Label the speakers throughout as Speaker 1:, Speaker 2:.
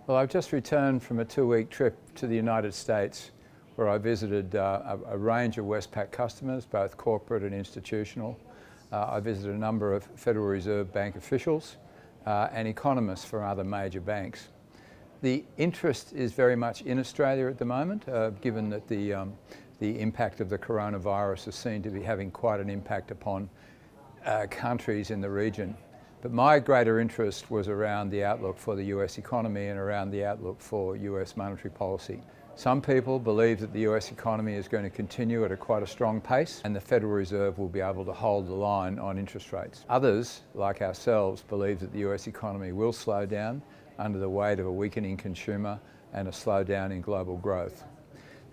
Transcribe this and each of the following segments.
Speaker 1: Well, I've just returned from a 2-week trip to the United States where I visited a range of Westpac customers, both corporate and institutional. I visited a number of Federal Reserve Bank officials and economists from other major banks. The interest is very much in Australia at the moment, given that the impact of the coronavirus is seen to be having quite an impact upon countries in the region. But my greater interest was around the outlook for the US economy and around the outlook for US monetary policy. Some people believe that the US economy is going to continue at quite a strong pace and the Federal Reserve will be able to hold the line on interest rates. Others, like ourselves, believe that the US economy will slow down under the weight of a weakening consumer and a slowdown in global growth.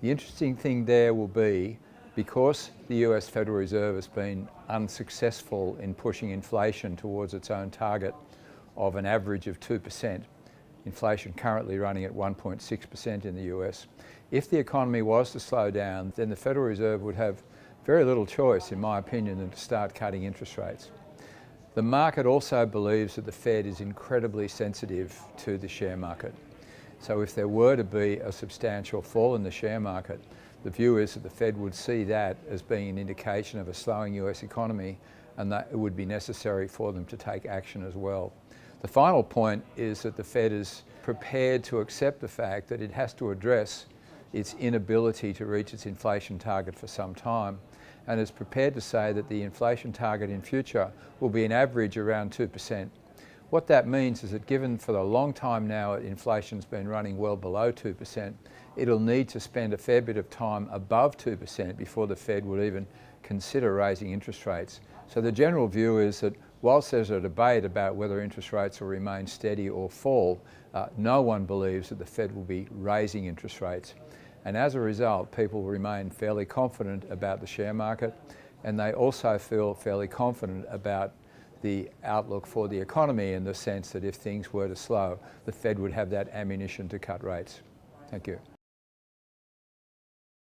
Speaker 1: The interesting thing there will be, because the US Federal Reserve has been unsuccessful in pushing inflation towards its own target of an average of 2%, inflation currently running at 1.6% in the US, if the economy was to slow down, then the Federal Reserve would have very little choice, in my opinion, than to start cutting interest rates. The market also believes that the Fed is incredibly sensitive to the share market. So if there were to be a substantial fall in the share market, the view is that the Fed would see that as being an indication of a slowing US economy and that it would be necessary for them to take action as well. The final point is that the Fed is prepared to accept the fact that it has to address its inability to reach its inflation target for some time, and is prepared to say that the inflation target in future will be an average around 2%. What that means is that given for a long time now inflation's been running well below 2%, it'll need to spend a fair bit of time above 2% before the Fed would even consider raising interest rates. So the general view is that whilst there's a debate about whether interest rates will remain steady or fall, no one believes that the Fed will be raising interest rates. And as a result, people remain fairly confident about the share market, and they also feel fairly confident about the outlook for the economy, in the sense that if things were to slow, the Fed would have that ammunition to cut rates. Thank you.